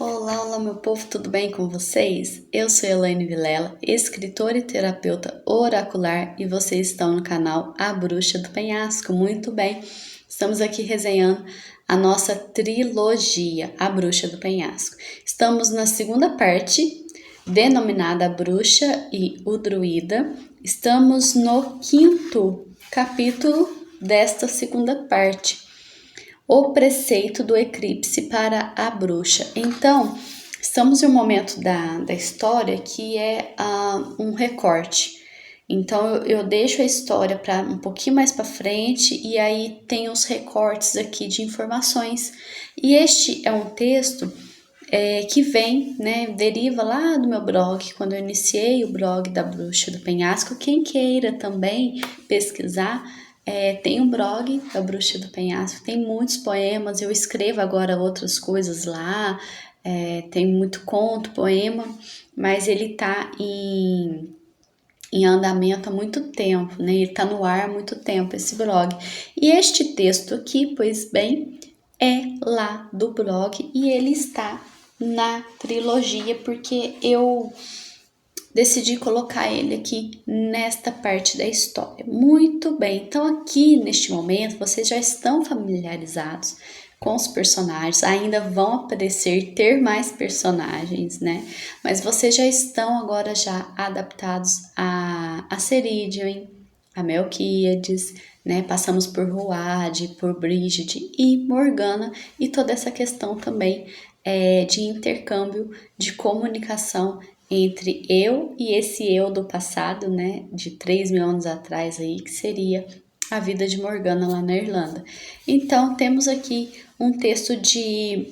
Olá, olá meu povo, tudo bem com vocês? Eu sou Elaine Vilela, escritora e terapeuta oracular e vocês estão no canal A Bruxa do Penhasco. Muito bem, estamos aqui resenhando a nossa trilogia A Bruxa do Penhasco. Estamos na segunda parte, denominada A Bruxa e o Druida. Estamos no quinto capítulo desta segunda parte. O preceito do eclipse para a bruxa. Então, estamos em um momento da história que é um recorte. Então, eu deixo a história para um pouquinho mais para frente e aí tem os recortes aqui de informações. E este é um texto que vem, né, deriva lá do meu blog, quando eu iniciei o blog da Bruxa do Penhasco. Quem queira também pesquisar, tem um blog da Bruxa do Penhasco, tem muitos poemas, eu escrevo agora outras coisas lá, tem muito conto, poema, mas ele tá em andamento há muito tempo, né? Ele tá no ar há muito tempo, esse blog. E este texto aqui, pois bem, é lá do blog e ele está na trilogia porque eu decidi colocar ele aqui nesta parte da história. Muito bem, então aqui neste momento vocês já estão familiarizados com os personagens, ainda vão aparecer, ter mais personagens, né? Mas vocês já estão agora já adaptados a Ceridian, a Melquíades, né? Passamos por Ruade, por Brígide e Morgana e toda essa questão também de intercâmbio, de comunicação entre eu e esse eu do passado, né, de 3.000 anos atrás aí, que seria a vida de Morgana lá na Irlanda. Então, temos aqui um texto de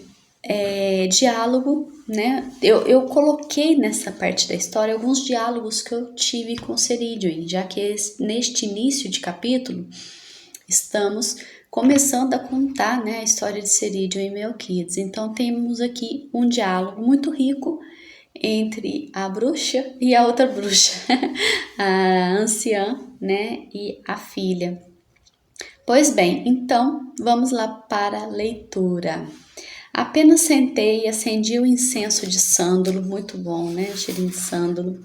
diálogo, né, eu coloquei nessa parte da história alguns diálogos que eu tive com Ceridian, já que neste início de capítulo, estamos começando a contar, né, a história de Ceridian e Melquíades. Então, temos aqui um diálogo muito rico entre a bruxa e a outra bruxa, a anciã, né, e a filha. Pois bem, então vamos lá para a leitura. Apenas sentei e acendi o incenso de sândalo, muito bom, né, cheirinho de sândalo.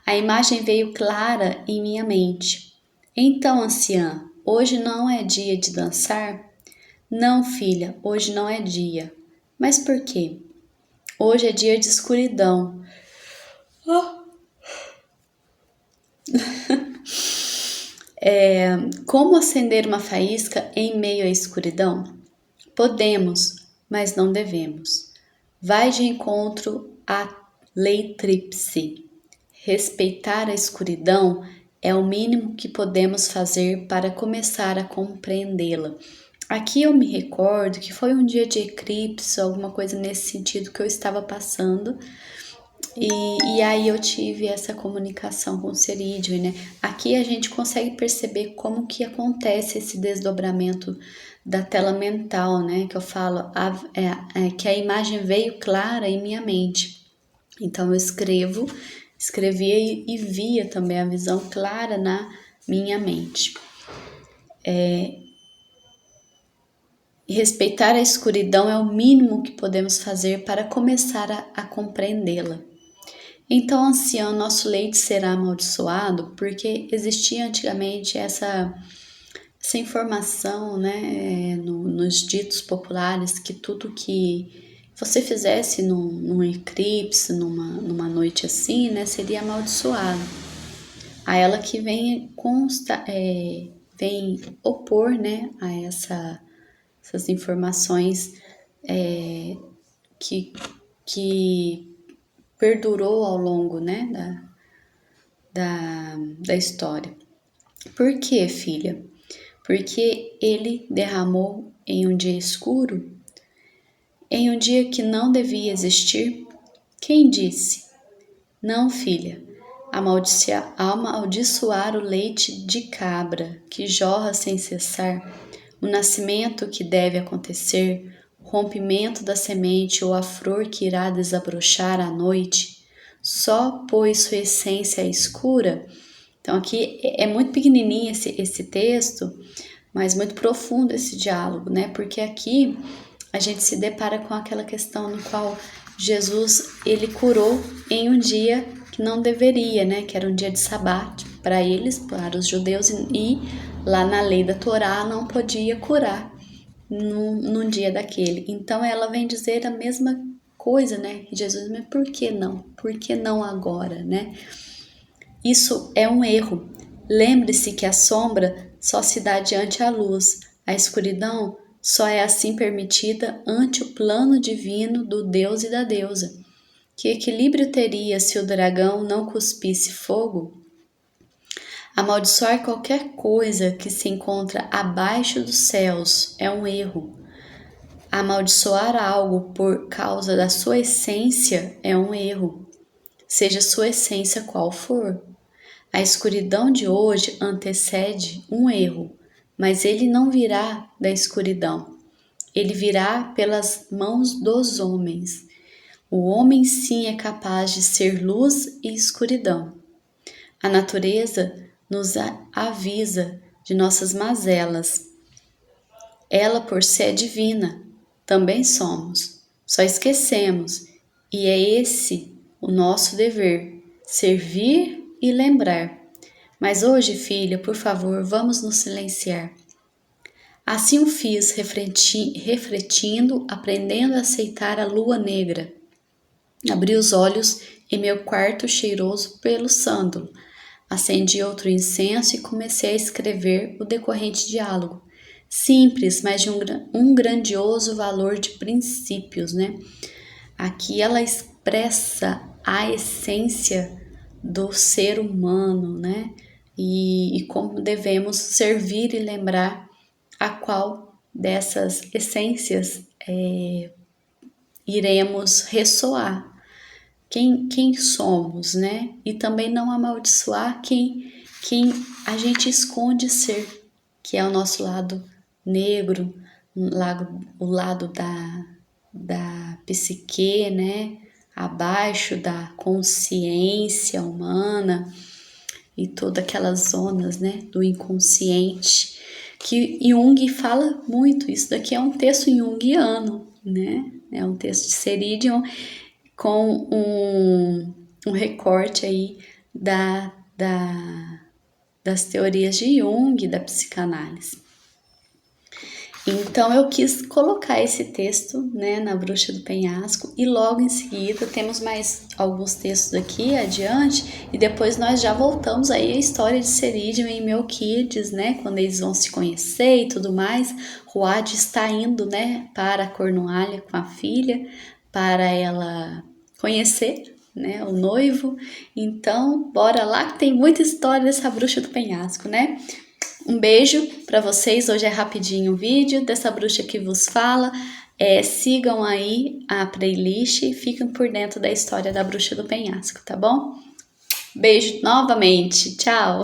A imagem veio clara em minha mente. Então, anciã, hoje não é dia de dançar? Não, filha, hoje não é dia. Mas por quê? Hoje é dia de escuridão. Como acender uma faísca em meio à escuridão? Podemos, mas não devemos. Vai de encontro à lei tríplice. Respeitar a escuridão é o mínimo que podemos fazer para começar a compreendê-la. Aqui eu me recordo que foi um dia de eclipse, alguma coisa nesse sentido que eu estava passando. E aí eu tive essa comunicação com o Ceridian, né? Aqui a gente consegue perceber como que acontece esse desdobramento da tela mental, né? Que eu falo, que a imagem veio clara em minha mente. Então eu escrevia e via também a visão clara na minha mente. Respeitar a escuridão é o mínimo que podemos fazer para começar a compreendê-la. Então, ancião, nosso leite será amaldiçoado, porque existia antigamente essa informação, né, nos ditos populares, que tudo que você fizesse num eclipse, numa noite assim, né, seria amaldiçoado. A ela que vem vem opor, né, a essas informações que perdurou ao longo, né, da história. Por que, filha? Porque ele derramou em um dia escuro, em um dia que não devia existir? Quem disse? Não, filha, amaldiçoar o leite de cabra que jorra sem cessar, o nascimento que deve acontecer, o rompimento da semente ou a flor que irá desabrochar à noite, só pois sua essência é escura. Então aqui é muito pequenininho esse texto, mas muito profundo esse diálogo, né? Porque aqui a gente se depara com aquela questão no qual Jesus, ele curou em um dia que não deveria, né? Que era um dia de sabate para eles, para os judeus, e lá na lei da Torá não podia curar num dia daquele. Então ela vem dizer a mesma coisa, né? Jesus, mas por que não? Por que não agora, né? Isso é um erro. Lembre-se que a sombra só se dá diante a luz. A escuridão só é assim permitida ante o plano divino do Deus e da deusa. Que equilíbrio teria se o dragão não cuspisse fogo? Amaldiçoar qualquer coisa que se encontra abaixo dos céus é um erro. Amaldiçoar algo por causa da sua essência é um erro, seja sua essência qual for. A escuridão de hoje antecede um erro, mas ele não virá da escuridão. Ele virá pelas mãos dos homens. O homem sim é capaz de ser luz e escuridão. A natureza nos avisa de nossas mazelas. Ela, por ser divina, também somos. Só esquecemos, e é esse o nosso dever, servir e lembrar. Mas hoje, filha, por favor, vamos nos silenciar. Assim o fiz, refletindo, aprendendo a aceitar a lua negra. Abri os olhos em meu quarto cheiroso pelo sândalo. Acendi outro incenso e comecei a escrever o decorrente diálogo. Simples, mas de um grandioso valor de princípios, né? Aqui ela expressa a essência do ser humano, né? E como devemos servir e lembrar a qual dessas essências iremos ressoar. Quem somos, né? E também não amaldiçoar quem a gente esconde ser, que é o nosso lado negro, o lado da psique, né? Abaixo da consciência humana e todas aquelas zonas, né? Do inconsciente, que Jung fala muito. Isso daqui é um texto junguiano, né? É um texto de Seridion com um recorte aí das teorias de Jung, da psicanálise. Então eu quis colocar esse texto, né, na Bruxa do Penhasco, e logo em seguida temos mais alguns textos aqui adiante, e depois nós já voltamos aí à história de Seridion e Melquiades, né, quando eles vão se conhecer e tudo mais. Ruad está indo, né, para a Cornualha com a filha, para ela conhecer, né, o noivo. Então bora lá que tem muita história dessa Bruxa do Penhasco, né? Um beijo para vocês. Hoje é rapidinho o vídeo dessa bruxa que vos fala. Sigam aí a playlist e fiquem por dentro da história da Bruxa do Penhasco, tá bom? Beijo novamente. Tchau!